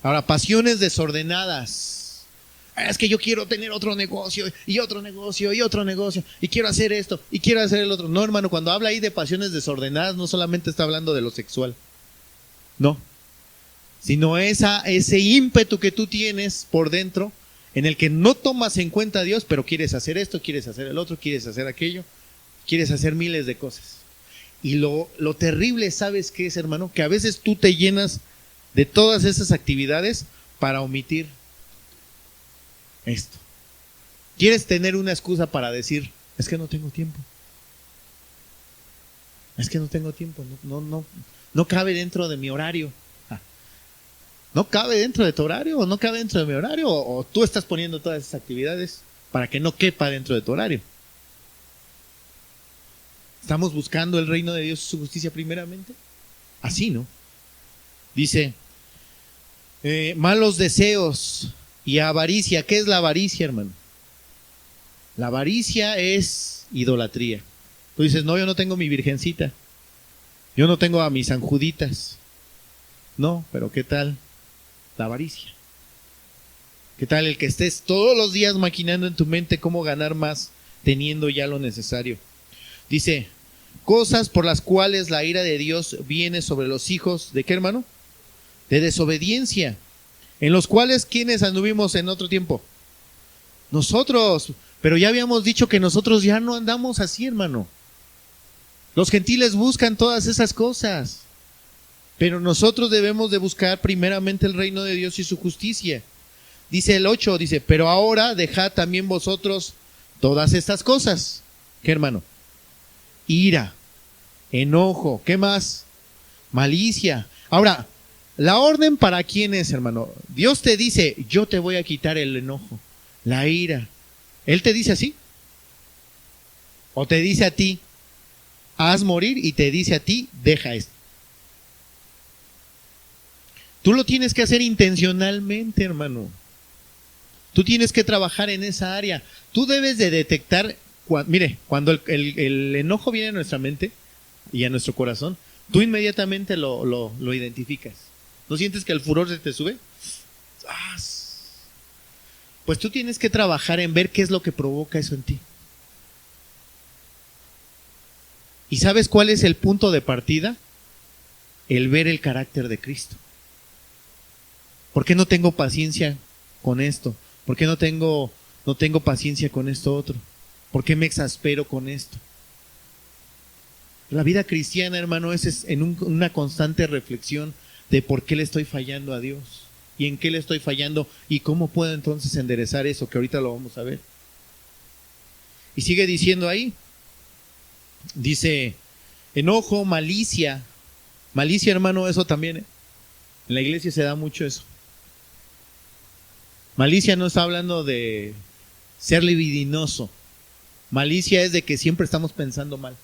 Speaker 1: Ahora, pasiones desordenadas. Es que yo quiero tener otro negocio y otro negocio y otro negocio y quiero hacer esto y quiero hacer el otro. No, hermano, cuando habla ahí de pasiones desordenadas, no solamente está hablando de lo sexual, no, sino ese ímpetu que tú tienes por dentro en el que no tomas en cuenta a Dios, pero quieres hacer esto, quieres hacer el otro, quieres hacer aquello, quieres hacer miles de cosas. Y lo terrible, ¿sabes qué es, hermano? Que a veces tú te llenas de todas esas actividades para omitir esto. Quieres tener una excusa para decir, es que no tengo tiempo. Es que no tengo tiempo, no cabe dentro de mi horario. ¿No cabe dentro de tu horario o no cabe dentro de mi horario? ¿O tú estás poniendo todas esas actividades para que no quepa dentro de tu horario? ¿Estamos buscando el reino de Dios y su justicia primeramente? Así, ¿no? Dice, malos deseos y avaricia. ¿Qué es la avaricia, hermano? La avaricia es idolatría. Tú dices, no, yo no tengo mi virgencita. Yo no tengo a mis sanjuditas. No, pero ¿qué tal la avaricia? ¿Qué tal el que estés todos los días maquinando en tu mente cómo ganar más teniendo ya lo necesario? Dice, cosas por las cuales la ira de Dios viene sobre los hijos, ¿de qué, hermano? De desobediencia, en los cuales, ¿quiénes anduvimos en otro tiempo? Nosotros, pero ya habíamos dicho que nosotros ya no andamos así, hermano. Los gentiles buscan todas esas cosas, pero nosotros debemos de buscar primeramente el reino de Dios y su justicia. Dice el 8, dice, pero ahora dejad también vosotros todas estas cosas. ¿Qué, hermano? Ira, enojo, ¿qué más? Malicia. Ahora, ¿la orden para quién es, hermano? Dios te dice, yo te voy a quitar el enojo, la ira. ¿Él te dice así? ¿O te dice a ti, haz morir, y te dice a ti, deja esto? Tú lo tienes que hacer intencionalmente, hermano. Tú tienes que trabajar en esa área. Tú debes de detectar, cuando el enojo viene a nuestra mente y a nuestro corazón, tú inmediatamente lo identificas. ¿No sientes que el furor se te sube? Pues tú tienes que trabajar en ver qué es lo que provoca eso en ti. ¿Y sabes cuál es el punto de partida? El ver el carácter de Cristo. ¿Por qué no tengo paciencia con esto? ¿Por qué no tengo paciencia con esto otro? ¿Por qué me exaspero con esto? La vida cristiana, hermano, es en una constante reflexión de por qué le estoy fallando a Dios y en qué le estoy fallando y cómo puedo entonces enderezar eso, que ahorita lo vamos a ver. Y sigue diciendo ahí, dice, enojo, malicia. Malicia, hermano, eso también, en la iglesia se da mucho eso. Malicia no está hablando de ser libidinoso. Malicia es de que siempre estamos pensando mal.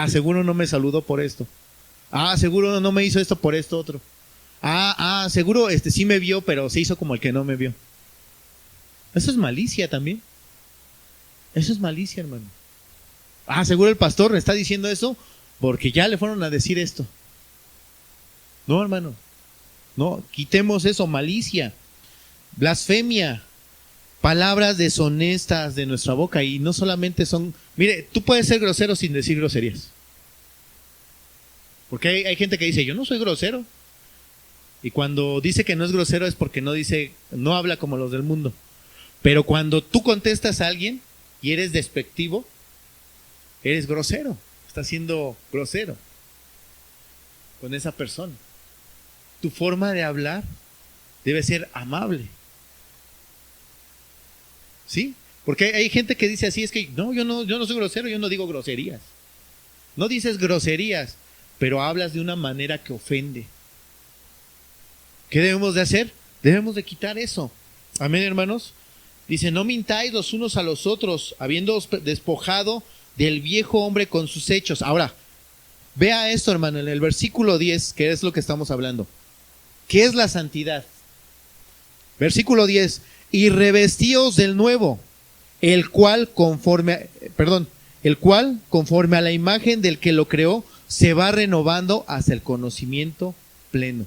Speaker 1: Seguro no me saludó por esto. Seguro no me hizo esto por esto otro. Seguro sí me vio, pero se hizo como el que no me vio. Eso es malicia también. Eso es malicia, hermano. Seguro el pastor me está diciendo eso porque ya le fueron a decir esto. No, hermano. No, quitemos eso, malicia. Blasfemia, palabras deshonestas de nuestra boca, y no solamente son, mire, tú puedes ser grosero sin decir groserías, porque hay gente que dice, yo no soy grosero, y cuando dice que no es grosero es porque no habla como los del mundo, pero cuando tú contestas a alguien y eres despectivo, eres grosero, estás siendo grosero con esa persona. Tu forma de hablar debe ser amable. ¿Sí? Porque hay gente que dice así, es que no, yo no soy grosero, yo no digo groserías. No dices groserías, pero hablas de una manera que ofende. ¿Qué debemos de hacer? Debemos de quitar eso. Amén, hermanos. Dice, no mintáis los unos a los otros, habiéndoos despojado del viejo hombre con sus hechos. Ahora, vea esto, hermano, en el versículo 10, que es lo que estamos hablando. ¿Qué es la santidad? Versículo 10. Y revestíos del nuevo, el cual conforme a la imagen del que lo creó, se va renovando hasta el conocimiento pleno.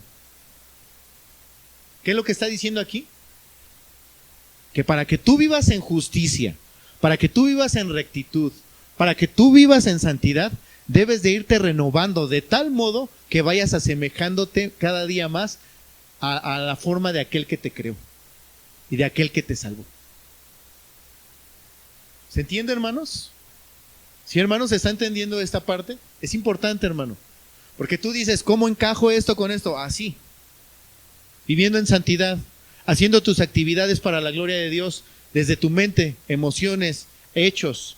Speaker 1: ¿Qué es lo que está diciendo aquí? que para que tú vivas en justicia, para que tú vivas en rectitud, para que tú vivas en santidad, debes de irte renovando de tal modo que vayas asemejándote cada día más a la forma de aquel que te creó y de aquel que te salvó. ¿Se entiende, hermanos? ¿Sí, hermanos, se está entendiendo esta parte? Es importante, hermano, porque tú dices, ¿cómo encajo esto con esto? Así, viviendo en santidad, haciendo tus actividades para la gloria de Dios desde tu mente, emociones, hechos.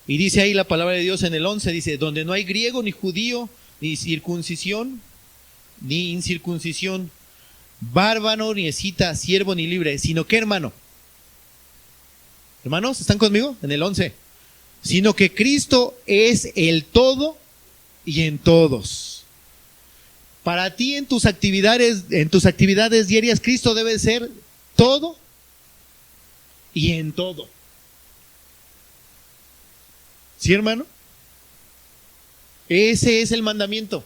Speaker 1: Y dice ahí la palabra de Dios en el 11, dice, donde no hay griego ni judío, ni circuncisión, ni incircuncisión, bárbaro, ni escita, siervo, ni libre, sino que, hermano, hermanos, ¿están conmigo? En el 11, sino que Cristo es el todo y en todos. Para ti en tus actividades diarias, Cristo debe ser todo y en todo. ¿Sí, hermano? Ese es el mandamiento.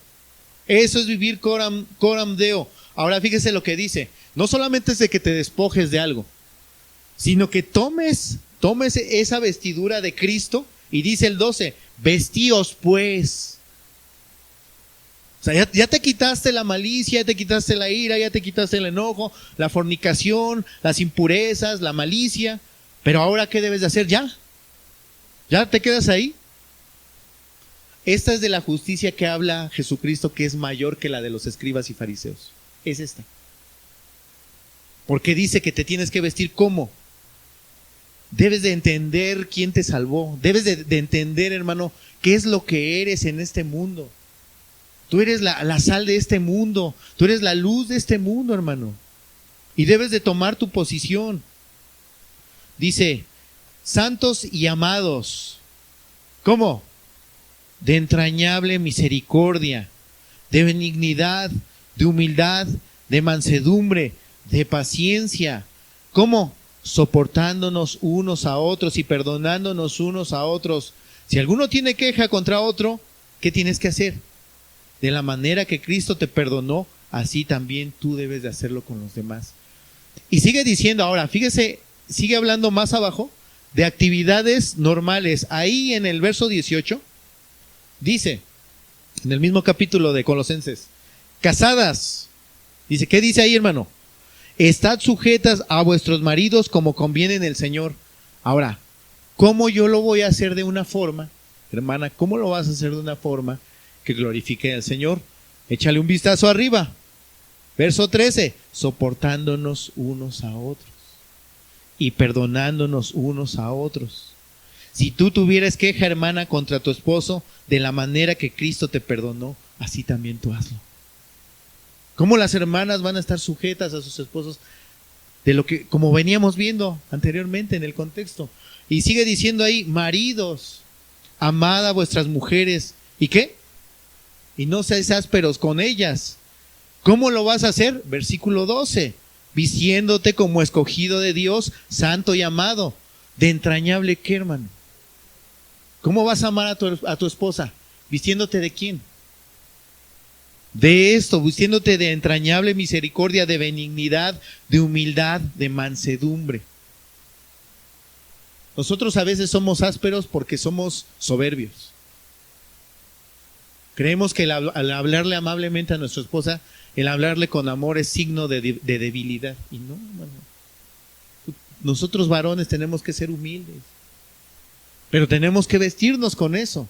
Speaker 1: Eso es vivir coram deo. Ahora fíjese lo que dice. No solamente es de que te despojes de algo, sino que tomes esa vestidura de Cristo, y dice el 12, vestíos pues. O sea, ya te quitaste la malicia, ya te quitaste la ira, ya te quitaste el enojo, la fornicación, las impurezas, la malicia. Pero ahora, ¿qué debes de hacer? ¿Ya te quedas ahí? Esta es de la justicia que habla Jesucristo, que es mayor que la de los escribas y fariseos. Es esta. Porque dice que te tienes que vestir ¿cómo? Debes de entender quién te salvó. Debes de entender, hermano, qué es lo que eres en este mundo. Tú eres la sal de este mundo. Tú eres la luz de este mundo, hermano. Y debes de tomar tu posición. Dice, santos y amados. ¿Cómo? De entrañable misericordia, de benignidad, de humildad, de mansedumbre, de paciencia. ¿Cómo? Soportándonos unos a otros y perdonándonos unos a otros. Si alguno tiene queja contra otro, ¿qué tienes que hacer? De la manera que Cristo te perdonó, así también tú debes de hacerlo con los demás. Y sigue diciendo ahora, fíjese, sigue hablando más abajo de actividades normales. Ahí en el verso 18 dice, en el mismo capítulo de Colosenses, casadas, dice, ¿qué dice ahí, hermano? Estad sujetas a vuestros maridos como conviene en el Señor. Ahora, ¿cómo yo lo voy a hacer de una forma, hermana? ¿Cómo lo vas a hacer de una forma que glorifique al Señor? Échale un vistazo arriba. Verso 13, soportándonos unos a otros y perdonándonos unos a otros. Si tú tuvieras queja, hermana, contra tu esposo, de la manera que Cristo te perdonó, así también tú hazlo. ¿Cómo las hermanas van a estar sujetas a sus esposos? De lo que, como veníamos viendo anteriormente en el contexto. Y sigue diciendo ahí, maridos, amad a vuestras mujeres. ¿Y qué? Y no seáis ásperos con ellas. ¿Cómo lo vas a hacer? Versículo 12. Vistiéndote como escogido de Dios, santo y amado. ¿De entrañable qué, hermano? ¿Cómo vas a amar a tu esposa? ¿Vistiéndote de quién? De esto, vistiéndote de entrañable misericordia, de benignidad, de humildad, de mansedumbre. Nosotros a veces somos ásperos porque somos soberbios. Creemos que al hablarle amablemente a nuestra esposa, el hablarle con amor es signo de debilidad. Y no, hermano. Nosotros varones tenemos que ser humildes. Pero tenemos que vestirnos con eso.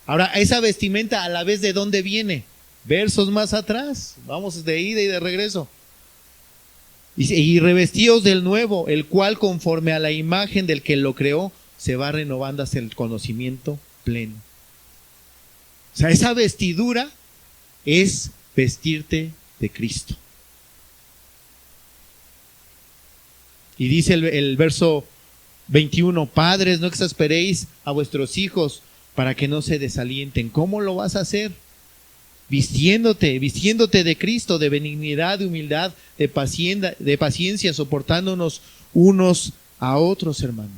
Speaker 1: Ahora, esa vestimenta a la vez, ¿de dónde viene? Versos más atrás. Vamos de ida y de regreso. Y revestíos del nuevo, el cual conforme a la imagen del que lo creó, se va renovando hacia el conocimiento pleno. O sea, esa vestidura es vestirte de Cristo. Y dice el verso 21, padres, no exasperéis a vuestros hijos para que no se desalienten. ¿Cómo lo vas a hacer? Vistiéndote de Cristo, de benignidad, de humildad, de paciencia, soportándonos unos a otros, hermano.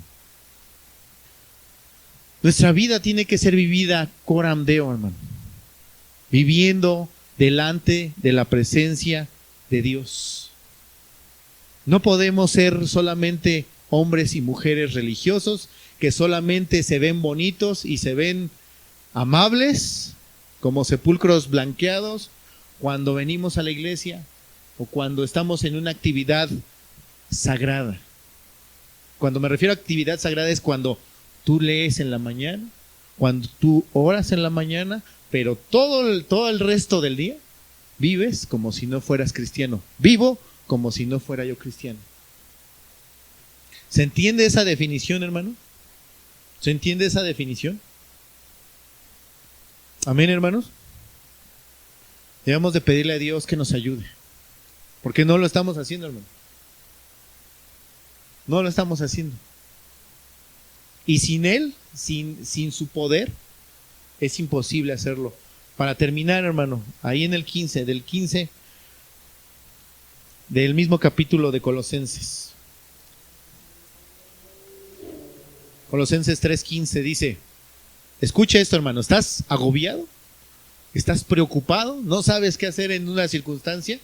Speaker 1: Nuestra vida tiene que ser vivida coram deo, hermano. Viviendo delante de la presencia de Dios. No podemos ser solamente hombres y mujeres religiosos que solamente se ven bonitos y se ven amables como sepulcros blanqueados cuando venimos a la iglesia o cuando estamos en una actividad sagrada. Cuando me refiero a actividad sagrada es cuando tú lees en la mañana, cuando tú oras en la mañana, pero todo el resto del día vives como si no fueras cristiano. Vivo como si no fuera yo cristiano. ¿Se entiende esa definición, hermano? ¿Se entiende esa definición? Amén, hermanos. Debemos de pedirle a Dios que nos ayude. Porque no lo estamos haciendo, hermano. No lo estamos haciendo. Y sin Él, sin su poder, es imposible hacerlo. Para terminar, hermano, ahí en el 15, del mismo capítulo de Colosenses. Colosenses 3:15 dice, escucha esto, hermano, ¿estás agobiado? ¿Estás preocupado? ¿No sabes qué hacer en una circunstancia?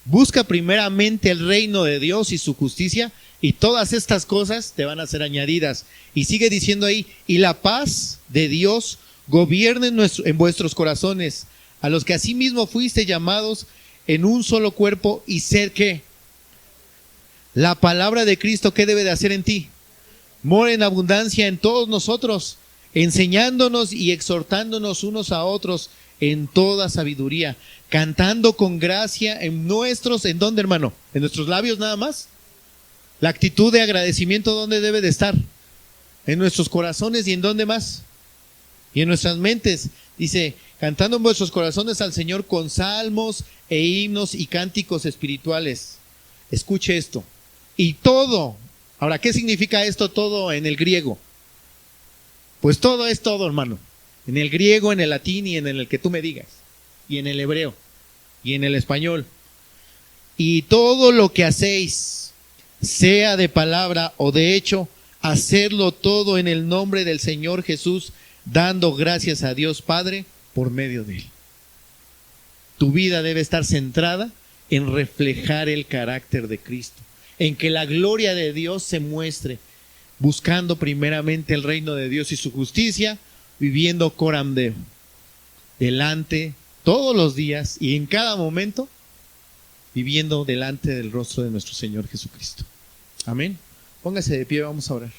Speaker 1: Busca primeramente el reino de Dios y su justicia, y todas estas cosas te van a ser añadidas. Y sigue diciendo ahí, y la paz de Dios gobierne en vuestros corazones, a los que asimismo fuiste llamados en un solo cuerpo, y ser ¿qué? La palabra de Cristo, ¿qué debe de hacer en ti? Mora en abundancia en todos nosotros, enseñándonos y exhortándonos unos a otros en toda sabiduría, cantando con gracia ¿en dónde, hermano? ¿En nuestros labios nada más? La actitud de agradecimiento, ¿dónde debe de estar? En nuestros corazones. ¿Y en dónde más? Y en nuestras mentes. Dice, cantando en vuestros corazones al Señor con salmos e himnos y cánticos espirituales. Escuche esto. Y todo. Ahora, ¿qué significa esto todo en el griego? Pues todo es todo, hermano. En el griego, en el latín y en el que tú me digas. Y en el hebreo. Y en el español. Y todo lo que hacéis, sea de palabra o de hecho, hacerlo todo en el nombre del Señor Jesús, dando gracias a Dios Padre por medio de Él. Tu vida debe estar centrada en reflejar el carácter de Cristo, en que la gloria de Dios se muestre, buscando primeramente el reino de Dios y su justicia, viviendo coram Deo, delante todos los días y en cada momento, viviendo delante del rostro de nuestro Señor Jesucristo. Amén. Póngase de pie, vamos a orar.